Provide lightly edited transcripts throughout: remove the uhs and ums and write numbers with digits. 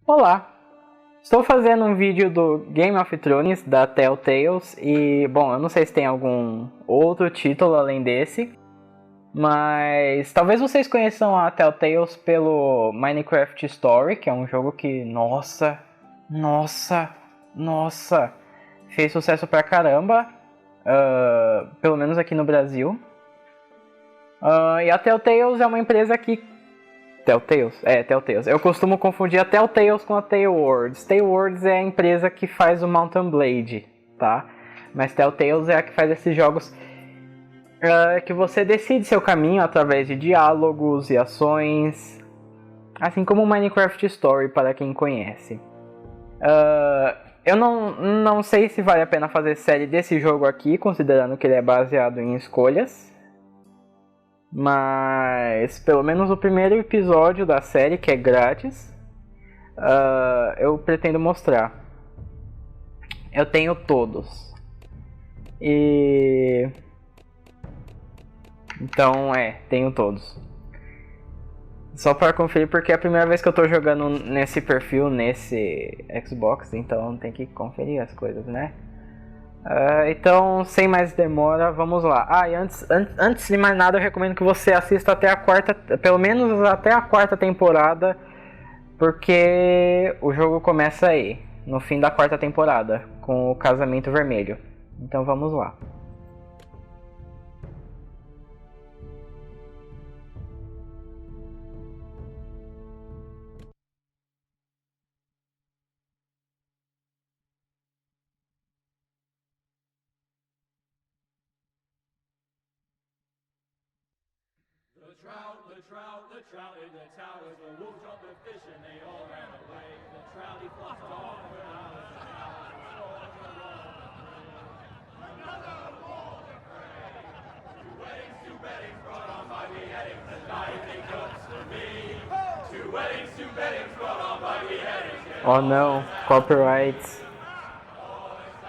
Olá! Estou fazendo um vídeo do Game of Thrones da Telltale e, bom, eu não sei se tem algum outro título além desse, mas talvez vocês conheçam a Telltale pelo Minecraft Story, que é um jogo que, nossa, fez sucesso pra caramba, pelo menos aqui no Brasil. E a Telltale é uma empresa que... Telltale. Eu costumo confundir a Telltale com a Taleworlds. Taleworlds é a empresa que faz o Mountain Blade, tá? Mas Telltale é a que faz esses jogos que você decide seu caminho através de diálogos e ações, assim como o Minecraft Story, para quem conhece. Eu não sei se vale a pena fazer série desse jogo aqui, considerando que ele é baseado em escolhas. Mas pelo menos o primeiro episódio da série, que é grátis, eu pretendo mostrar. Eu tenho todos. Então tenho todos. Só para conferir, porque é a primeira vez que eu tô jogando nesse perfil, nesse Xbox, então tem que conferir as coisas, né? Então, sem mais demora, vamos lá. E antes de mais nada, eu recomendo que você assista até a quarta, pelo menos até a quarta temporada, porque o jogo começa aí, no fim da quarta temporada, com o Casamento Vermelho. Então vamos lá. The trout in the towers, the wolf dropped the fish and they all ran away. The trout he flopped off when I was another war to pray. Two weddings brought on by beheadings, the night they comes to me. Two weddings brought on by beheadings. Oh no, copyrights.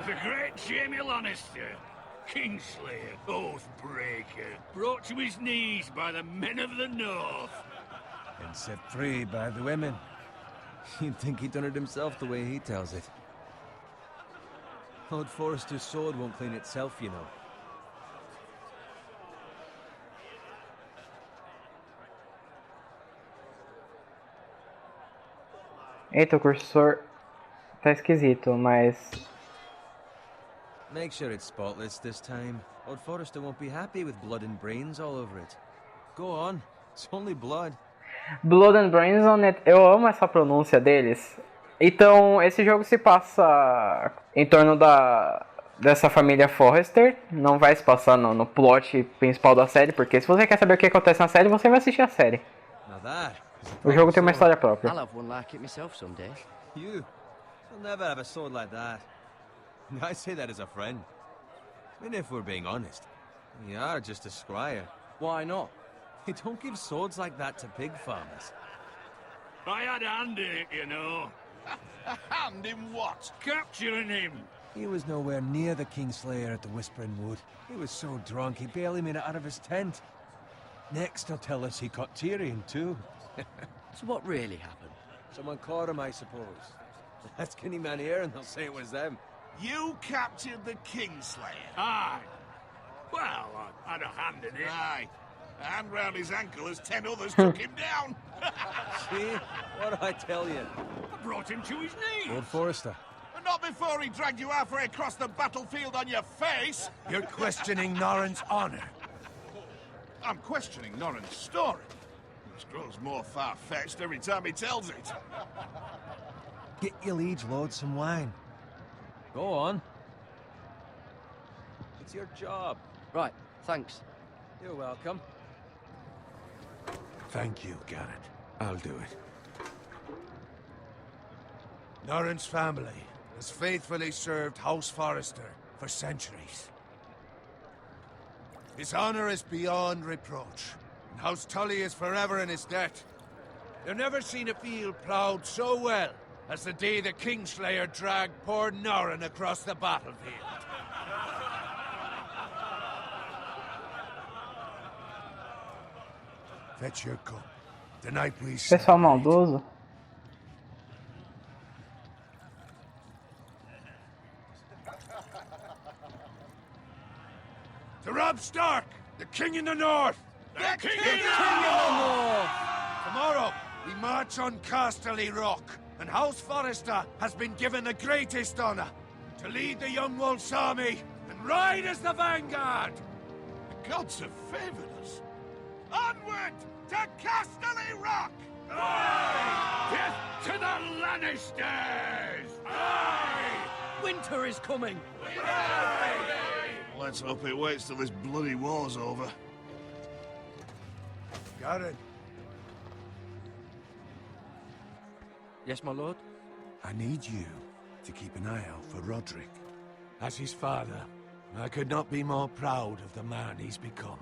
The great Jamie Lannister, Kingslayer, Oathbreaker, brought to his knees by the men of the North. And set free by the women. You'd think he'd done it himself the way he tells it. Old Forrester's sword won't clean itself, you know. Eita, o cursor tá esquisito, mas... Make sure it's spotless this time. Old Forrester won't be happy with blood and brains all over it. Go on, it's only blood. Blood and Brains on it. Eu amo essa pronúncia deles. Então, esse jogo se passa em torno dessa família Forrester. Não vai se passar no plot principal da série, porque se você quer saber o que acontece na série, você vai assistir a série. O jogo tem uma história própria. I'll have one like it myself someday. You'll never have a sword like that. I say that as a friend. I mean, if we're being honest, you are just a squire. Why not? You don't give swords like that to pig farmers. I had a hand in it, you know. A hand in what? Capturing him. He was nowhere near the Kingslayer at the Whispering Wood. He was so drunk he barely made it out of his tent. Next he'll tell us he caught Tyrion too. So what really happened? Someone caught him, I suppose. Ask any man here and they'll say it was them. You captured the Kingslayer? Aye. Well, I had a hand in it. Aye. A hand round his ankle as 10 others took him down. See? What did I tell you? I brought him to his knees. Lord Forrester. And not before he dragged you halfway across the battlefield on your face. You're questioning Norrin's honor. I'm questioning Norrin's story. Which grows more far-fetched every time he tells it. Get your liege lord some wine. Go on. It's your job. Right, thanks. You're welcome. Thank you, Garrett. I'll do it. Norrin's family has faithfully served House Forrester for centuries. His honor is beyond reproach, and House Tully is forever in his debt. They've never seen a field ploughed so well as the day the Kingslayer dragged poor Norrin across the battlefield. Fetch your cup. The night we Pessoal maldoso. of Stark, the king in the north. The king King in the north! Tomorrow, we march on Casterly Rock, and House Forrester has been given the greatest honor to lead the Young Wolf's army and ride as the vanguard. The gods have favored us. Onward to Casterly Rock! Death to the Lannisters! Winter is coming! Let's hope it waits till this bloody war's over. Garrett, Yes, my lord? I need you to keep an eye out for Roderick. as his father, I could not be more proud of the man he's become.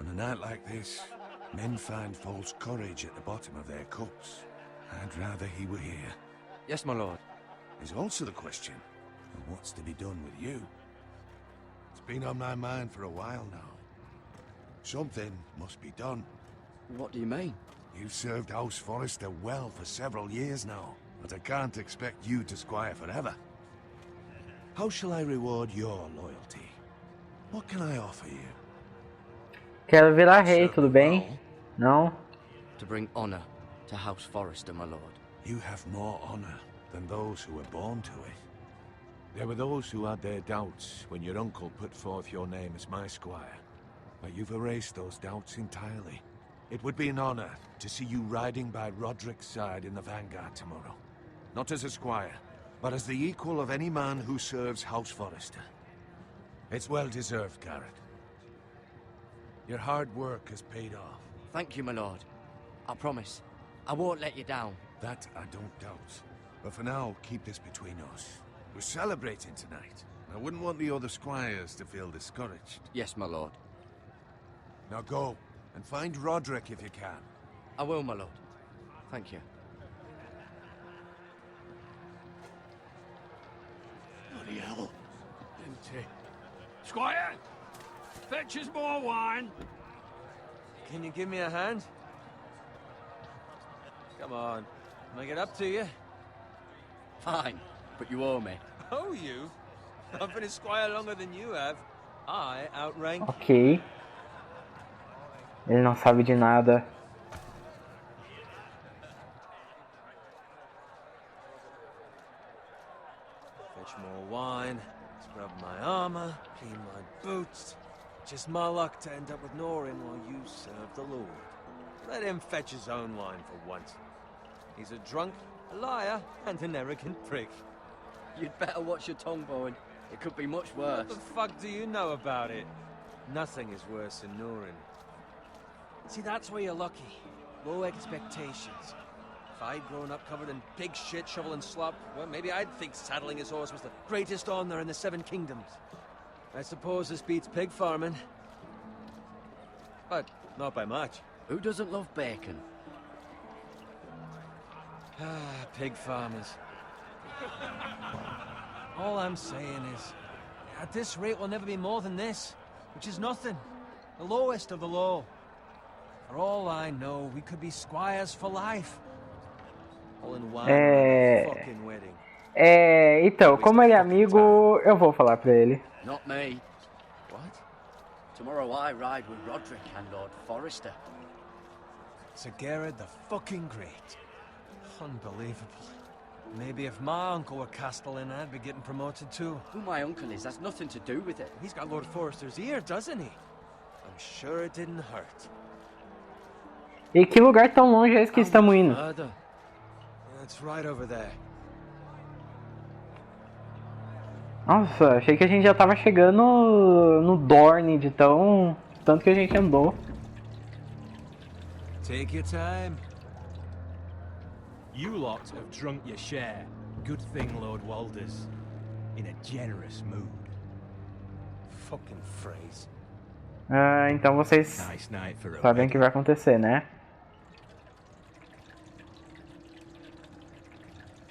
On a night like this, men find false courage at the bottom of their cups. I'd rather he were here. Yes, my lord. There's also the question of what's to be done with you. It's been on my mind for a while now. Something must be done. What do you mean? You've served House Forrester well for several years now, but I can't expect you to squire forever. How shall I reward your loyalty? What can I offer you? Quero virar rei, tudo bem? Não? To bring honor to House Forrester, my lord. You have more honor than those who were born to it. There were those who had their doubts when your uncle put forth your name as my squire. But you've erased those doubts entirely. It would be an honor to see you riding by Roderick's side in the vanguard tomorrow. Not as a squire, but as the equal of any man who serves House Forrester. It's well deserved, Garrett. Your hard work has paid off. Thank you, my lord. I promise. I won't let you down. That I don't doubt. But for now, keep this between us. We're celebrating tonight. I wouldn't want the other squires to feel discouraged. Yes, my lord. Now go, and find Roderick if you can. I will, my lord. Thank you. Bloody hell. Empty. Squire! Fetch us more wine. Can you give me a hand? Come on. Make it up to you. Fine, but you owe me. Oh, you? I've been a squire longer than you have. I outrank Ok. Ele não sabe de nada. Fetch more wine, scrub my armor, clean my boots. Just my luck to end up with Norin while you serve the Lord. Let him fetch his own wine for once. He's a drunk, a liar, and an arrogant prick. You'd better watch your tongue, Bowen. It could be much worse. What the fuck do you know about it? Nothing is worse than Norin. See, that's where you're lucky. Low expectations. If I'd grown up covered in pig shit, shovel and slop, well, maybe I'd think saddling his horse was the greatest honor in the Seven Kingdoms. I suppose this beats pig farming. But not by much. Who doesn't love bacon? Ah, pig farmers. All I'm saying is, at this rate we'll never be more than this, which is nothing. The lowest of the low. For all I know, we could be squires for life. All in one fucking wedding. Então, como ele é amigo, eu vou falar pra ele. Not me. What? Tomorrow I ride with Roderick and Lord Forrester. Sir Gerard the fucking Great. Unbelievable. Maybe if my uncle were Castellan, I'd be getting promoted too. Who my uncle is has nothing to do with it. He's got Lord Forrester's ear, doesn't he? I'm sure it didn't hurt. E que lugar tão longe é esse que estamos indo? Further. It's right over there. Nossa, achei que a gente já tava chegando no Dorne de tanto que a gente andou. Take your time. You lot have drunk your share. Good thing Lord Walder's in a generous mood. Fucking phrase. Então vocês Nice night for a sabem o que vai acontecer, né?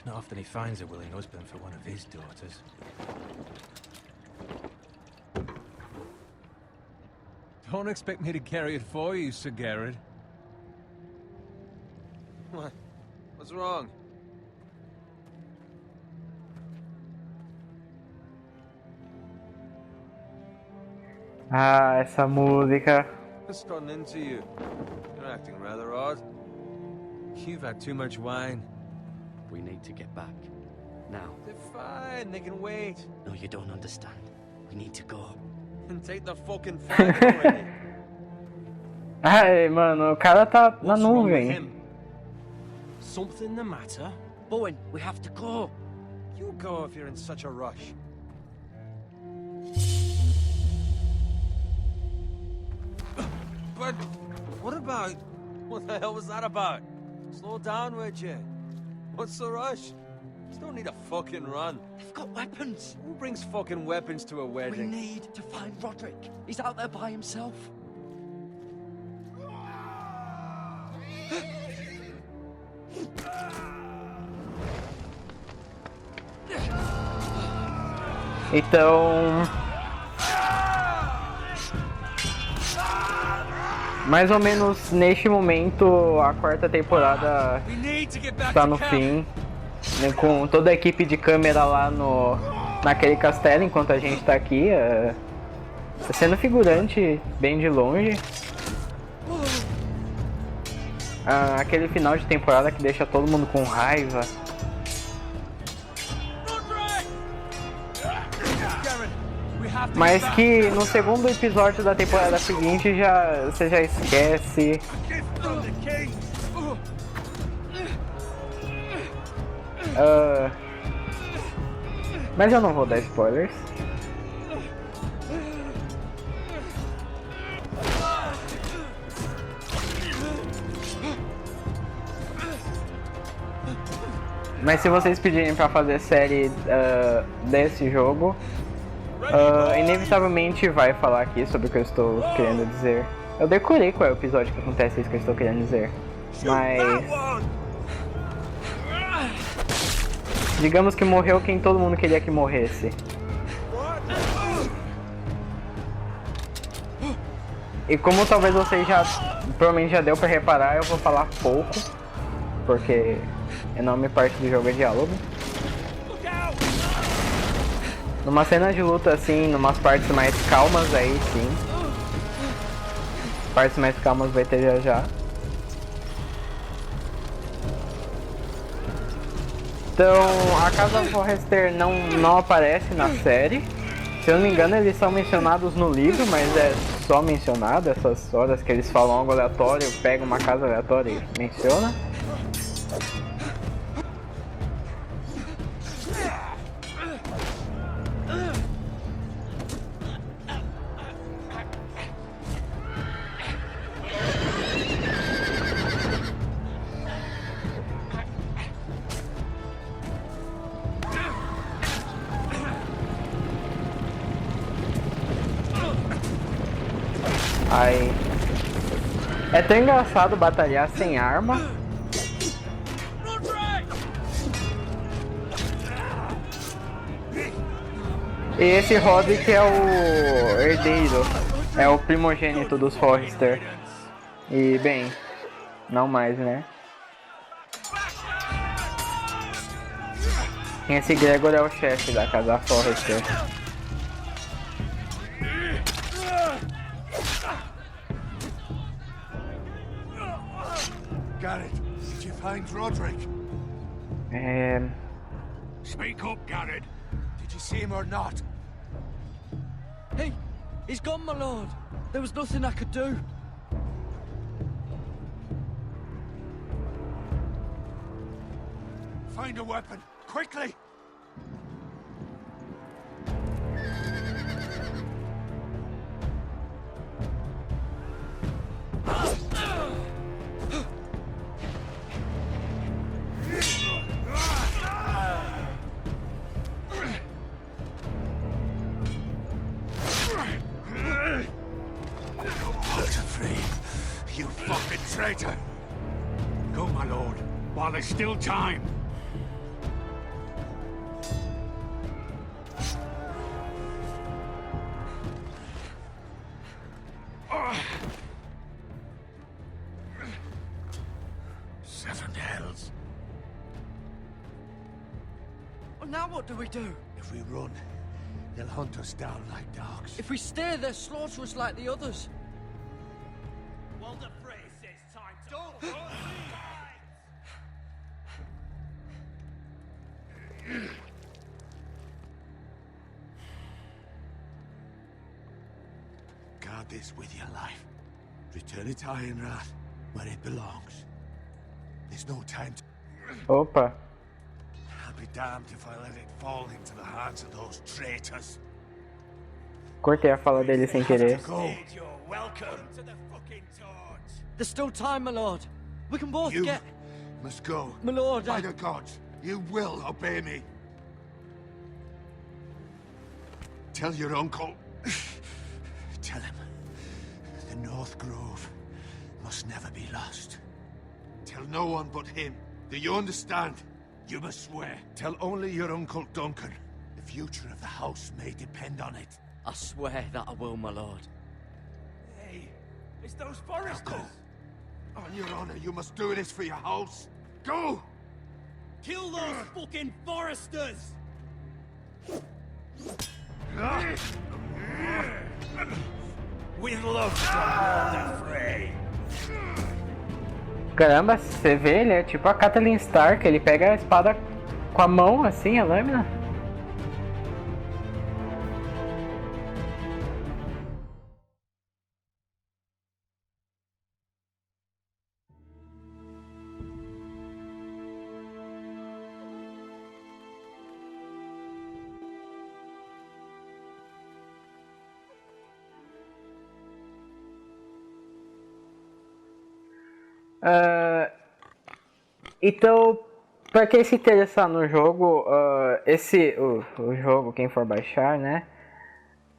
Not often he finds a willing husband for one of his daughters. Don't expect me to carry it for you, Sir Gerard. What? What's wrong? Ah, essa música. What's gotten into you? You're acting rather odd. You've had too much wine. We need to get back. Now. They're fine, they can wait. No, you don't understand. We need to go. And take the fucking flag already. Ai, mano, o cara tá na What's wrong with nuvem. him? Something the matter? Bowen, we have to go. You go if you're in such a rush. But what about... What the hell was that about? Slow down, would you? What's the rush? Just don't need a fucking run. They've got weapons. Who brings fucking weapons to a We wedding? need to find Roderick. He's out there by himself. Então, mais ou menos neste momento a quarta temporada We need to get back está to no camp. fim, né, com toda a equipe de câmera lá naquele castelo enquanto a gente tá aqui, sendo figurante bem de longe. Aquele final de temporada que deixa todo mundo com raiva. Mas que no segundo episódio da temporada seguinte você já esquece. Mas eu não vou dar spoilers. Mas se vocês pedirem pra fazer série desse jogo, inevitavelmente vai falar aqui sobre o que eu estou querendo dizer. Eu decorei qual é o episódio que acontece isso que eu estou querendo dizer. Mas... digamos que morreu quem todo mundo queria que morresse. E como talvez vocês provavelmente já deu pra reparar, eu vou falar pouco, porque enorme parte do jogo é diálogo. Numa cena de luta assim, numas partes mais calmas aí sim. Partes mais calmas vai ter já já. Então, a Casa Forrester não aparece na série. Se eu não me engano, eles são mencionados no livro, mas é só mencionado. Essas horas que eles falam algo aleatório, pegam uma casa aleatória e menciona. Aí. É tão engraçado batalhar sem arma. E esse Roderick é o herdeiro, é o primogênito dos Forrester. E bem, não mais, né? Esse Gregor é o chefe da Casa Forrester. Garrett, did you find Roderick? Speak up, Garrett. Did you see him or not? Hey, he's gone, my lord. There was nothing I could do. Find a weapon, quickly! You fucking traitor! Go, my lord, while there's still time. Seven hells. Well, now what do we do? If we run, They'll hunt us down like dogs. If we stay, they'll slaughter us like the others. Well, the phrase says time to... Don't Guard this with your life. Return it to Ironrath, where it belongs. There's no time to... Opa. I'll be damned if I let it fall into the hands of those traitors. Cortei a fala dele sem querer. You're welcome to the fucking torch. There's still time, my lord. We can both You get... must go. My lord, By the gods, you will obey me. Tell your uncle. Tell him. The North Grove must never be lost. Tell no one but him. Do you understand? You must swear. Tell only your Uncle Duncan. The future of the house may depend on it. I swear that I will, my lord. Hey, it's those foresters. Go. On your honor, you must do this for your house. Go! Kill those fucking foresters. With love from the fray. Caramba, você vê, ele é tipo a Catelyn Stark, ele pega a espada com a mão, assim, a lâmina. Então, para quem se interessar no jogo, o jogo, quem for baixar, né?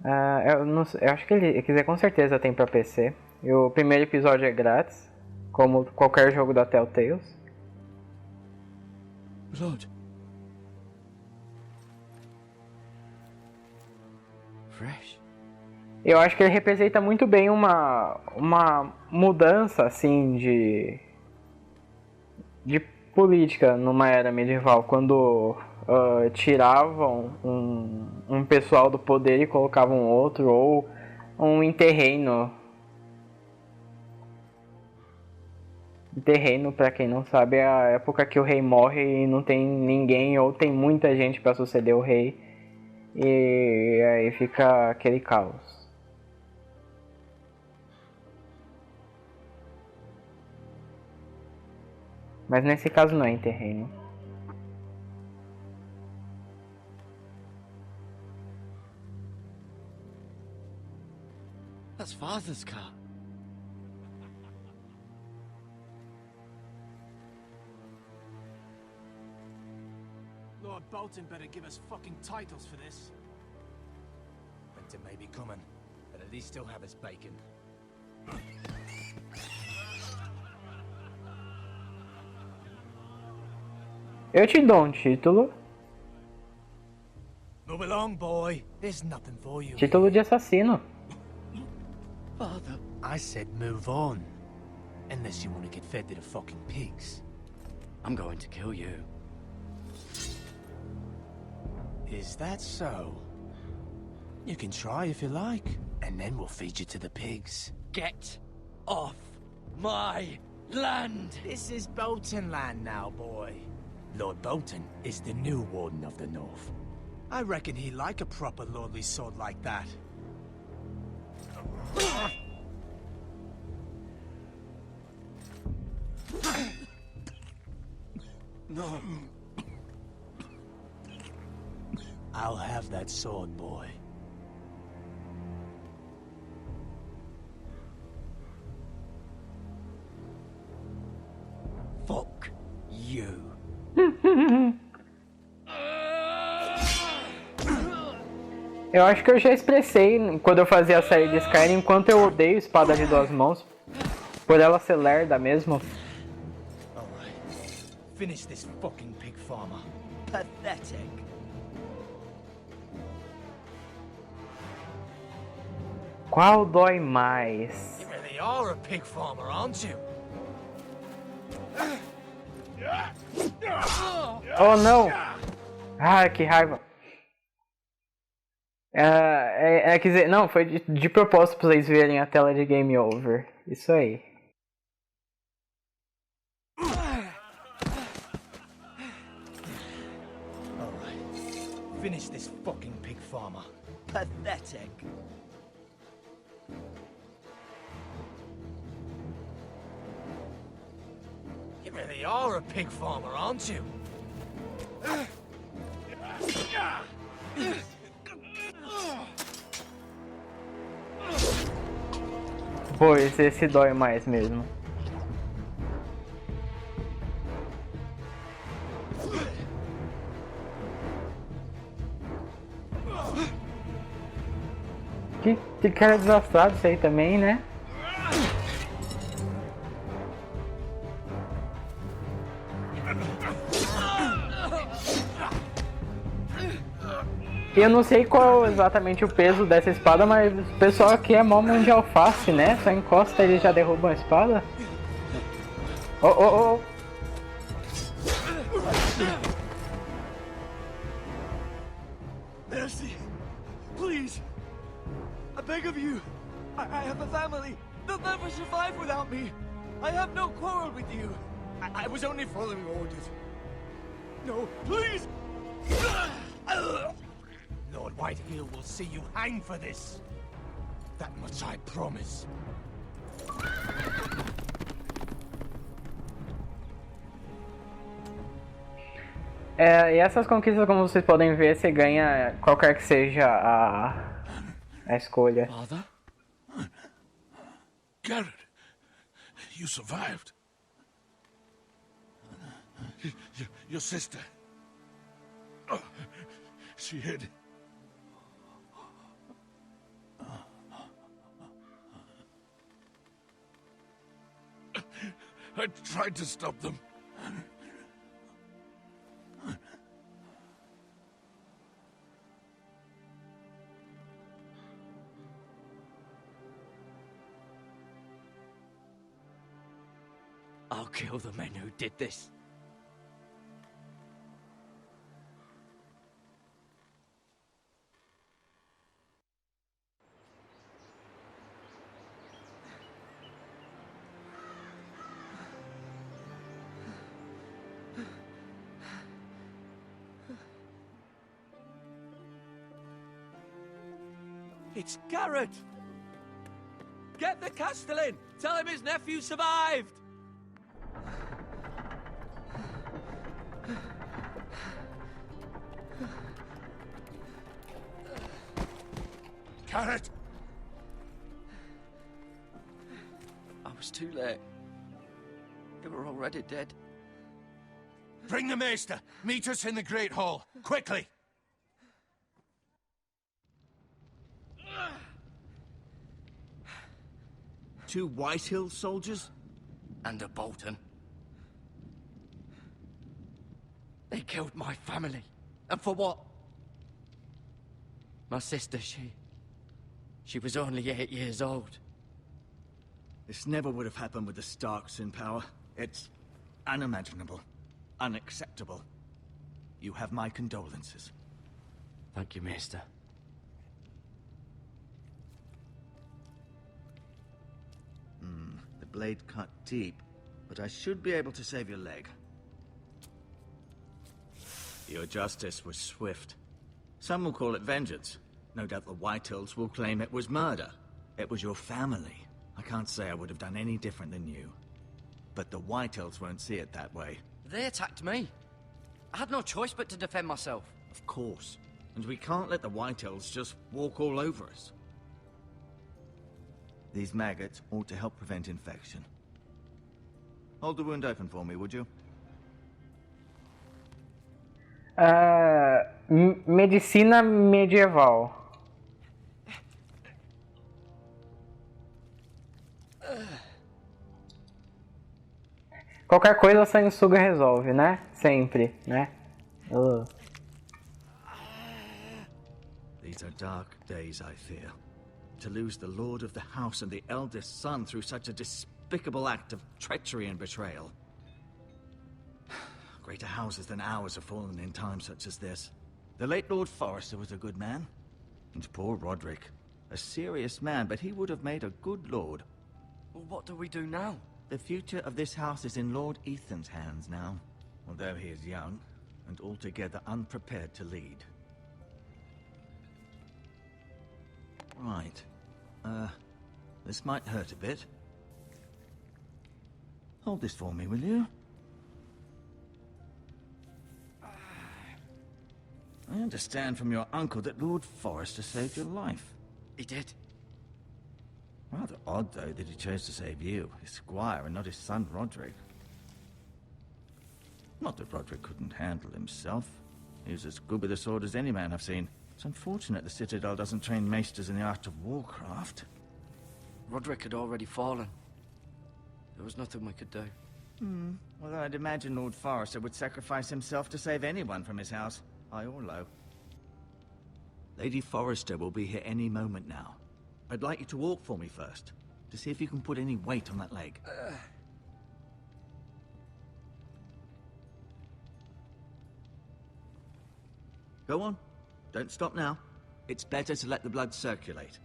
Eu acho que ele quiser, com certeza tem para PC. E o primeiro episódio é grátis, como qualquer jogo da Telltale. Lord. Fresh. Eu acho que ele representa muito bem uma mudança assim de política numa era medieval, quando tiravam um pessoal do poder e colocavam outro, ou um interreino. Interreino, pra quem não sabe, é a época que o rei morre e não tem ninguém, ou tem muita gente pra suceder o rei, e aí fica aquele caos. Mas nesse caso não é interreino. That's Father's car. Lord Bolton better give us fucking titles for this. Winter may be coming, but at least he'll have his bacon. Eu te dou um título. Move along, boy. There's nothing for you. Título de assassino. Father. I said move on. Unless you want to get fed to the fucking pigs. I'm going to kill you. Is that so? You can try if you like, and then we'll feed you to the pigs. Get off my land! This is Bolton land now, boy. Lord Bolton is the new Warden of the North. I reckon he'd like a proper lordly sword like that. No. I'll have that sword, boy. Fuck you. Eu acho que eu já expressei quando eu fazia a série de Skyrim quanto eu odeio espada de duas mãos, por ela ser lerda mesmo. Alright. Finish this fucking pig farmer. Pathetic. Qual dói mais? You really are a pig farmer, aren't you? Oh não! Ah, que raiva! Quer dizer, não, foi de propósito pra vocês verem a tela de Game Over. Isso aí. Alright. Finish this fucking pig farmer. Pathetic. You really are a pig farmer, aren't you? Pois, esse dói mais mesmo. Que cara desastrado isso aí também, né? Eu não sei qual exatamente o peso dessa espada, mas o pessoal aqui é mó mão de alface, né? Só encosta e eles já derrubam a espada. Oh. Mercy, please. I beg of you. I have a family. They'll never survive without me. I have no quarrel with you. I was only following orders. No, please. Lord Whitehill will see you hang for this. That much I promise. E essas conquistas, como vocês podem ver, você ganha qualquer que seja a escolha. Father? Garrett, you survived. Your sister. Oh, she hid. I tried to stop them. I'll kill the men who did this. It's Garrett! Get the Castellan! Tell him his nephew survived! Garrett! I was too late. They were already dead. Bring the maester. Meet us in the Great Hall. Quickly! Two Whitehill soldiers? And a Bolton. They killed my family. And for what? My sister, she was only 8 years old. This never would have happened with the Starks in power. It's unimaginable. Unacceptable. You have my condolences. Thank you, Maester. The blade cut deep, but I should be able to save your leg. Your justice was swift. Some will call it vengeance. No doubt the Whitehills will claim it was murder. It was your family. I can't say I would have done any different than you. But the Whitehills won't see it that way. They attacked me. I had no choice but to defend myself. Of course. And we can't let the Whitehills just walk all over us. These maggots ought to help prevent infection. Hold the wound open for me, would you? Medicina medieval. Qualquer coisa a sanguessuga resolve, né? Sempre, né? These are dark days, I fear. To lose the lord of the house and the eldest son through such a despicable act of treachery and betrayal. Greater houses than ours have fallen in times such as this. The late Lord Forrester was a good man. And poor Roderick. A serious man, but he would have made a good lord. Well, what do we do now? The future of this house is in Lord Ethan's hands now, although he is young and altogether unprepared to lead. Right. This might hurt a bit. Hold this for me, will you? I understand from your uncle that Lord Forrester saved your life. He did. Rather odd, though, that he chose to save you, his squire, and not his son Roderick. Not that Roderick couldn't handle himself. He was as good with a sword as any man I've seen. It's unfortunate the Citadel doesn't train maesters in the art of warcraft. Roderick had already fallen. There was nothing we could do. Well, I'd imagine Lord Forrester would sacrifice himself to save anyone from his house, high or low. Lady Forrester will be here any moment now. I'd like you to walk for me first, to see if you can put any weight on that leg. Go on. Don't stop now. It's better to let the blood circulate.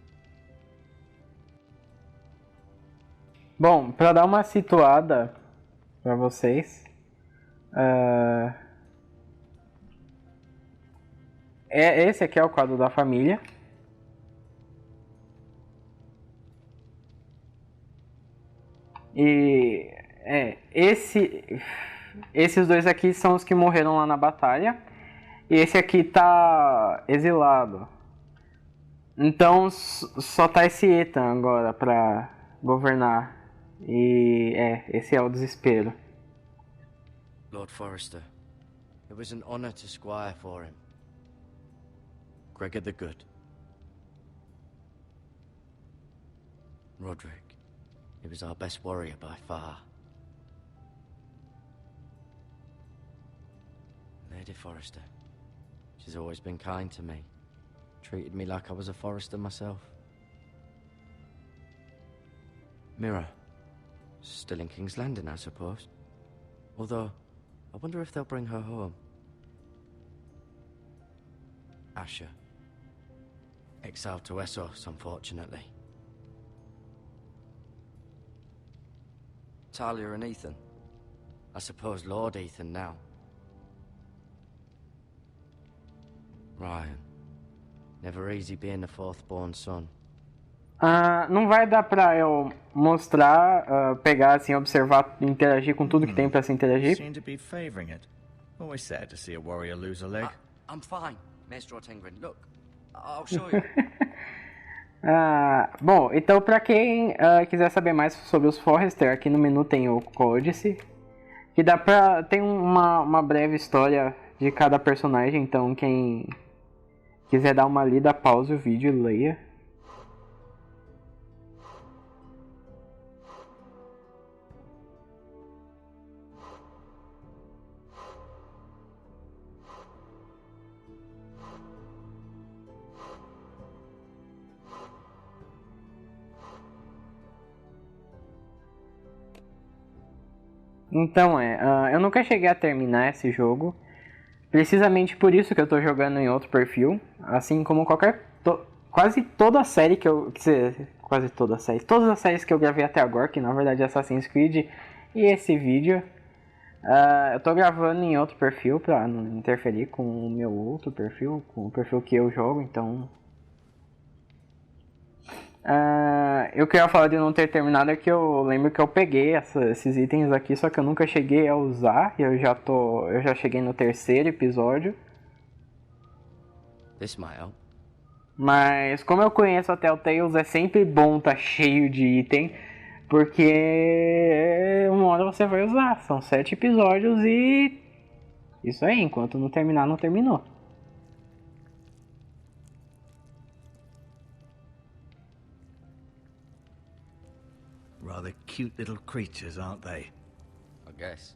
Bom, para dar uma situada para vocês, esse aqui é o quadro da família. E esses dois aqui são os que morreram lá na batalha. E esse aqui tá exilado. Então só tá esse Ethan agora pra governar. E esse é o desespero. Lord Forrester. It was an honor to squire for him. Gregor the Good. Roderick. He was our best warrior by far. Lady Forrester. She's always been kind to me. Treated me like I was a Forrester myself. Mira. Still in King's Landing, I suppose. Although, I wonder if they'll bring her home. Asher. Exiled to Essos, unfortunately. Talia and Ethan. I suppose Lord Ethan now. Ryan. Never easy being the fourth-born son. Não vai dar pra eu mostrar, pegar assim, observar, interagir com tudo que tem pra se interagir. Seem to be favoring it. Always sad to see a warrior lose a leg. I'm fine, Maestro Tengrin. Look, I'll show you. Bom, então pra quem quiser saber mais sobre os Forrester, aqui no menu tem o Códice, que dá pra... tem uma breve história de cada personagem, então quem quiser dar uma lida, pause o vídeo e leia. Então eu nunca cheguei a terminar esse jogo, precisamente por isso que eu tô jogando em outro perfil, assim como quase toda a série que eu... todas as séries que eu gravei até agora, que na verdade é Assassin's Creed e esse vídeo, eu tô gravando em outro perfil pra não interferir com o meu outro perfil, com o perfil que eu jogo, então... eu queria falar de não ter terminado é que eu lembro que eu peguei esses itens aqui, só que eu nunca cheguei a usar, e eu já cheguei no terceiro episódio. Mas como eu conheço a Telltale, é sempre bom tá cheio de item, porque uma hora você vai usar. São 7 episódios e isso aí, enquanto não terminar, não terminou. Rather cute little creatures, aren't they? I guess.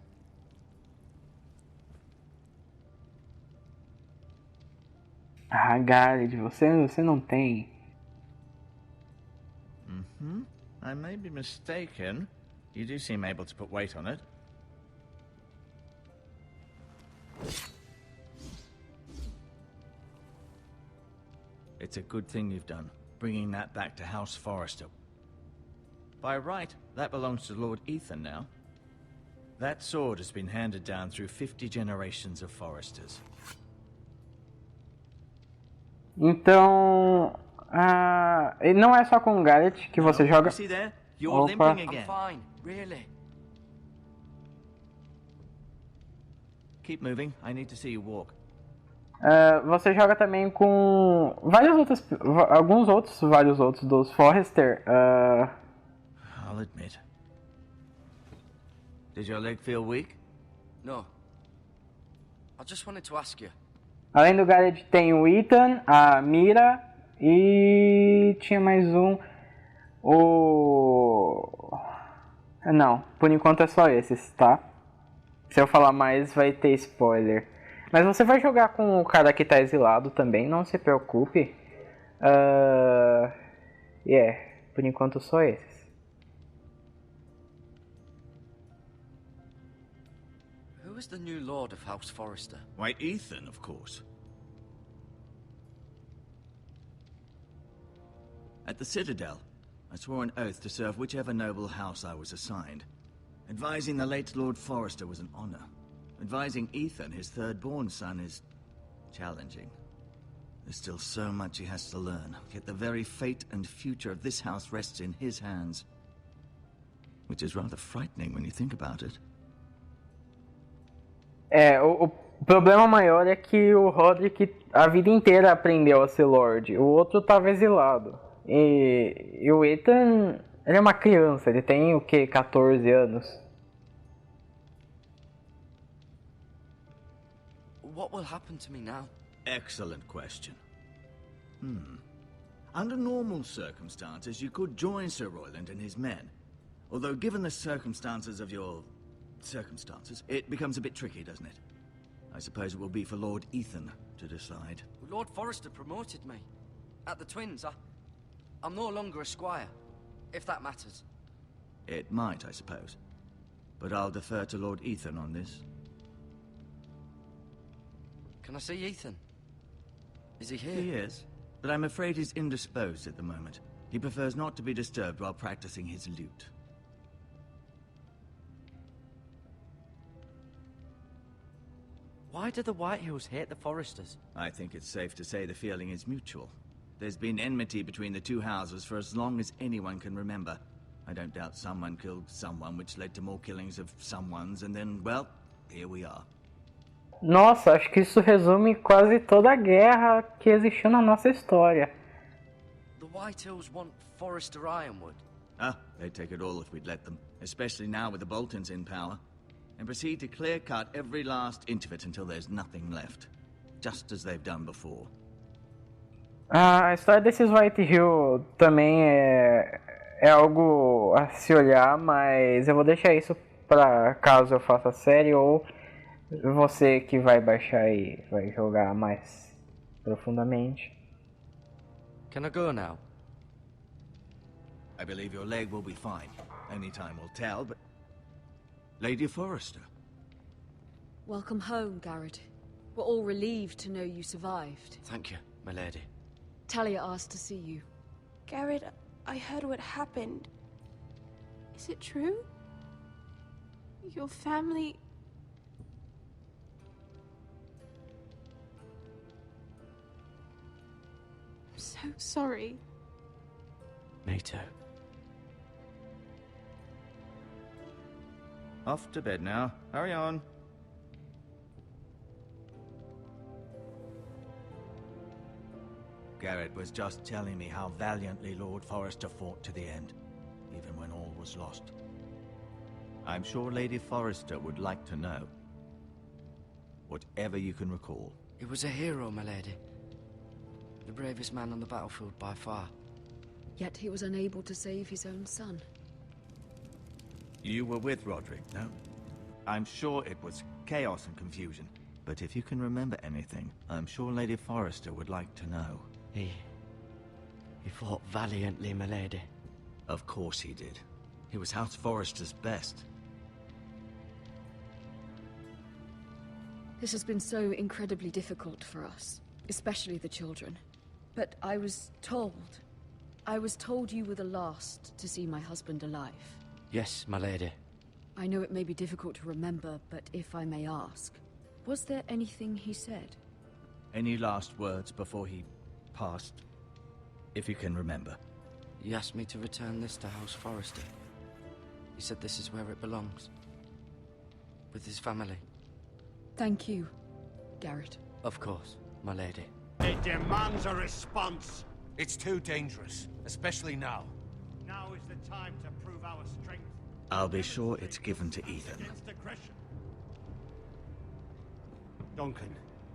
Gareth, você não tem. I may be mistaken. You do seem able to put weight on it. It's a good thing you've done, bringing that back to House Forrester. By right, that belongs to Lord Ethan now. That sword has been handed down through 50 generations of Forresters. Então, e não é só com o Garrett que você joga. You see there? You're Opa. limping I'm again. fine, really. Keep moving. I need to see you walk. Você joga também com vários outros dos Forrester. I'll admit. Did your leg feel weak? No. I just wanted to ask you. Além do Garrett tem o Ethan, a Mira e tinha mais um. Não, por enquanto é só esses, tá? Se eu falar mais vai ter spoiler. Mas você vai jogar com o cara que tá exilado também, não se preocupe. Por enquanto só esses. Who is the new Lord of House Forrester? Why, Ethan, of course. At the Citadel, I swore an oath to serve whichever noble house I was assigned. Advising the late Lord Forrester was an honor. Advising Ethan, his third-born son, is challenging. There's still so much he has to learn, yet the very fate and future of this house rests in his hands. Which is rather frightening when you think about it. O problema maior é que o Roderick a vida inteira aprendeu a ser Lorde. O outro estava exilado. E o Ethan, ele é uma criança, ele tem o que, 14 anos. What will happen to me now? Excellent question. Under normal circumstances, you could join Sir Royland and his men. Although given the circumstances of your circumstances, it becomes a bit tricky, doesn't it? I suppose it will be for Lord Ethan to decide. Lord Forrester promoted me. At the Twins, I'm no longer a squire, if that matters. It might, I suppose. But I'll defer to Lord Ethan on this. Can I see Ethan? Is he here? He is, but I'm afraid he's indisposed at the moment. He prefers not to be disturbed while practicing his lute. Why do the Whitehills hate the Forresters? I think it's safe to say the feeling is mutual. There's been enmity between the two houses for as long as anyone can remember. I don't doubt someone killed someone, which led to more killings of someones, and then, well, here we are. Nossa, acho que isso resume quase toda a guerra que existiu na nossa história. The Whitehills want Forrester Ironwood. They'd take it all if we'd let them, especially now with the Boltons in power, and proceed to clear-cut every last inch of it until there's nothing left, just as they've done before. A história desses Whitehill também é algo a se olhar, mas eu vou deixar isso para caso eu faça a série ou você que vai baixar e vai jogar mais profundamente. Can I go now? I believe your leg will be fine. Only time will tell, but... Lady Forrester. Welcome home, Garrett. We're all relieved to know you survived. Thank you, my lady. Talia asked to see you. Garrett, I heard what happened. Is it true? Your family... I'm so sorry. Me too. Off to bed now. Hurry on. Garrett was just telling me how valiantly Lord Forrester fought to the end, even when all was lost. I'm sure Lady Forrester would like to know. Whatever you can recall. He was a hero, my lady. The bravest man on the battlefield by far. Yet he was unable to save his own son. You were with Roderick, no? I'm sure it was chaos and confusion. But if you can remember anything, I'm sure Lady Forrester would like to know. He fought valiantly, my lady. Of course he did. He was House Forrester's best. This has been so incredibly difficult for us, especially the children. But I was told you were the last to see my husband alive. Yes, my lady. I know it may be difficult to remember, but if I may ask, was there anything he said? Any last words before he passed? If you can remember. He asked me to return this to House Forrester. He said this is where it belongs. With his family. Thank you, Garrett. Of course, my lady. It demands a response. It's too dangerous, especially now. Now is the time to prove our strength. I'll be sure it's given to Ethan. Against aggression. Duncan,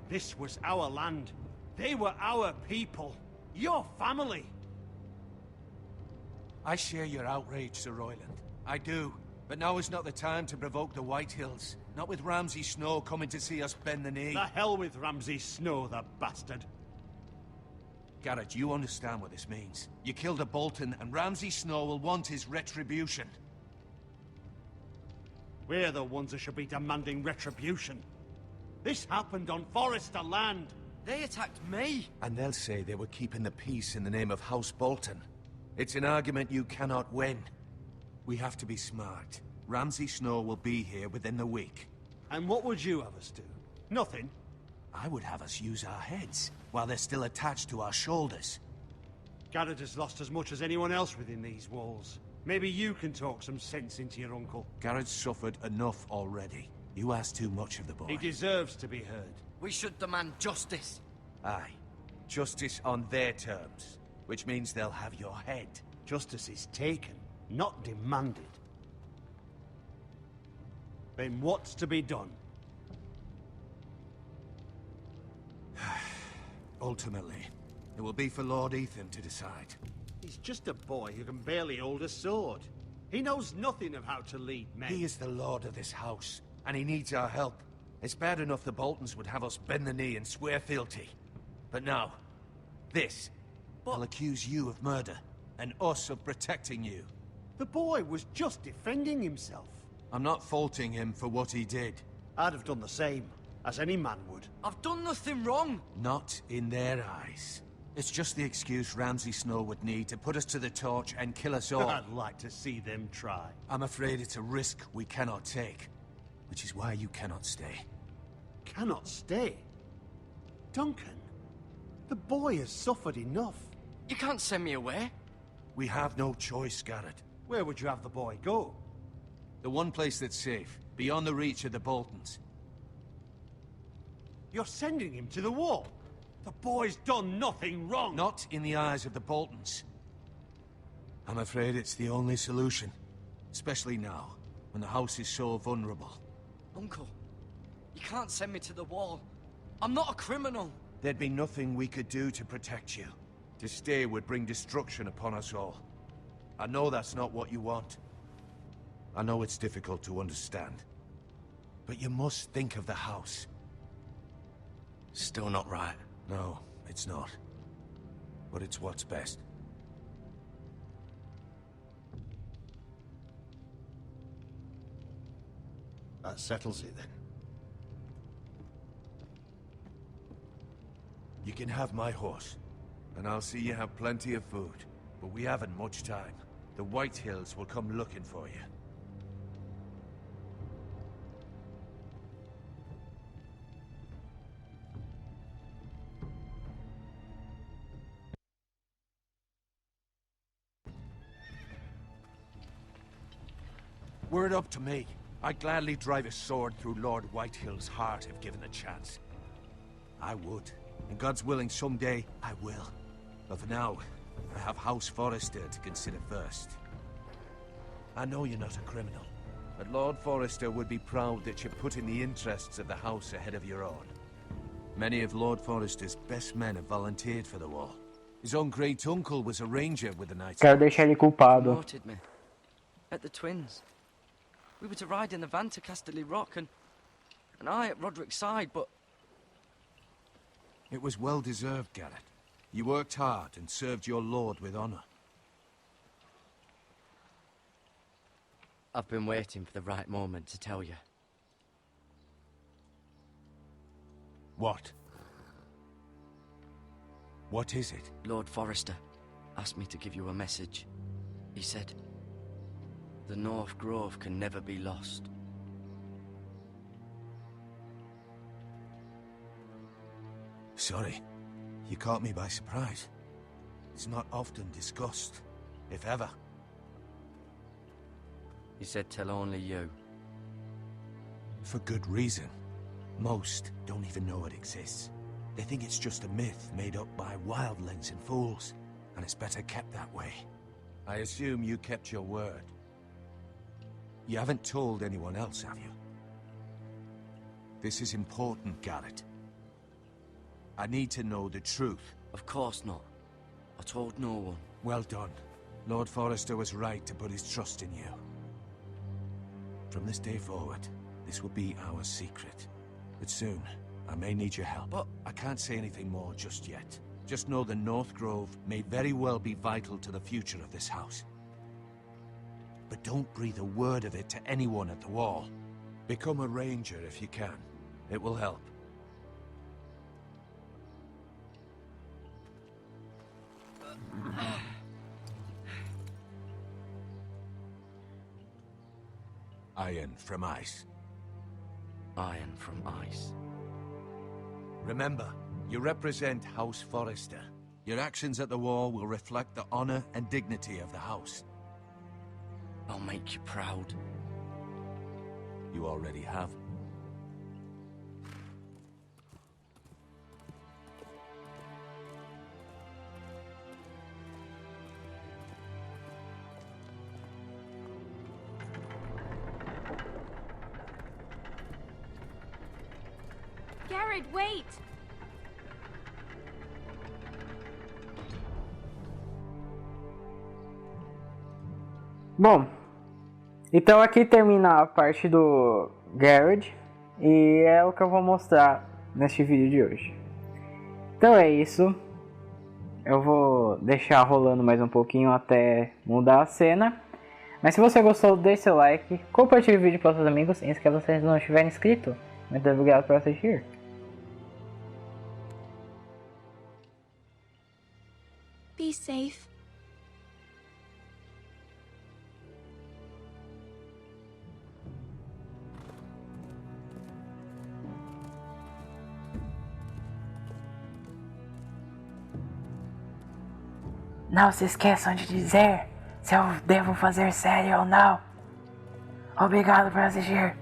this was our land. They were our people. Your family. I share your outrage, Sir Royland. I do. But now is not the time to provoke the Whitehills. Not with Ramsay Snow coming to see us bend the knee. The hell with Ramsay Snow, the bastard. Garrett, you understand what this means. You killed a Bolton, and Ramsay Snow will want his retribution. We're the ones who should be demanding retribution. This happened on Forrester land. They attacked me! And they'll say they were keeping the peace in the name of House Bolton. It's an argument you cannot win. We have to be smart. Ramsay Snow will be here within the week. And what would you have us do? Nothing? I would have us use our heads, while they're still attached to our shoulders. Garrett has lost as much as anyone else within these walls. Maybe you can talk some sense into your uncle. Garrett's suffered enough already. You ask too much of the boy. He deserves to be heard. We should demand justice. Aye. Justice on their terms. Which means they'll have your head. Justice is taken, not demanded. Then what's to be done? Ultimately, it will be for Lord Ethan to decide. He's just a boy who can barely hold a sword. He knows nothing of how to lead men. He is the lord of this house, and he needs our help. It's bad enough the Boltons would have us bend the knee and swear fealty. But now, this. They'll accuse you of murder, and us of protecting you. The boy was just defending himself. I'm not faulting him for what he did. I'd have done the same, as any man would. I've done nothing wrong! Not in their eyes. It's just the excuse Ramsay Snow would need to put us to the torch and kill us all. I'd like to see them try. I'm afraid it's a risk we cannot take, which is why you cannot stay. Cannot stay? Duncan, the boy has suffered enough. You can't send me away. We have no choice, Garrett. Where would you have the boy go? The one place that's safe, beyond the reach of the Boltons. You're sending him to the wall? The boy's done nothing wrong! Not in the eyes of the Boltons. I'm afraid it's the only solution. Especially now, when the house is so vulnerable. Uncle, you can't send me to the wall. I'm not a criminal. There'd be nothing we could do to protect you. To stay would bring destruction upon us all. I know that's not what you want. I know it's difficult to understand. But you must think of the house. Still not right. No, it's not. But it's what's best. That settles it then. You can have my horse. And I'll see you have plenty of food. But we haven't much time. The Whitehills will come looking for you. Were it up to me, I'd gladly drive a sword through Lord Whitehill's heart if given the chance. I would. And God's willing, someday, I will. But for now, I have House Forrester to consider first. I know you're not a criminal, but Lord Forrester would be proud that you're putting the interests of the house ahead of your own. Many of Lord Forrester's best men have volunteered for the war. His own great-uncle was a ranger with the Knights. Quero deixar ele culpado. Promoted me. At the Twins. We were to ride in the van to Casterly Rock, and I at Roderick's side, but... It was well-deserved, Garrett. You worked hard and served your lord with honor. I've been waiting for the right moment to tell you. What? What is it? Lord Forrester asked me to give you a message. He said, the North Grove can never be lost. Sorry, you caught me by surprise. It's not often discussed, if ever. He said tell only you. For good reason. Most don't even know it exists. They think it's just a myth made up by wildlings and fools, and it's better kept that way. I assume you kept your word. You haven't told anyone else, have you? This is important, Garrett. I need to know the truth. Of course not. I told no one. Well done. Lord Forrester was right to put his trust in you. From this day forward, this will be our secret. But soon, I may need your help. But I can't say anything more just yet. Just know the North Grove may very well be vital to the future of this house. But don't breathe a word of it to anyone at the Wall. Become a ranger if you can. It will help. Iron from ice. Iron from ice. Remember, you represent House Forrester. Your actions at the Wall will reflect the honor and dignity of the house. I'll make you proud. You already have. Garrett, wait! Bom, então aqui termina a parte do Garrett e é o que eu vou mostrar neste vídeo de hoje. Então é isso, eu vou deixar rolando mais um pouquinho até mudar a cena. Mas se você gostou, deixe seu like, compartilhe o vídeo para seus amigos e inscreva-se se não estiver inscrito. Muito obrigado por assistir. Be safe. Não se esqueçam de dizer se eu devo fazer série ou não. Obrigado por assistir.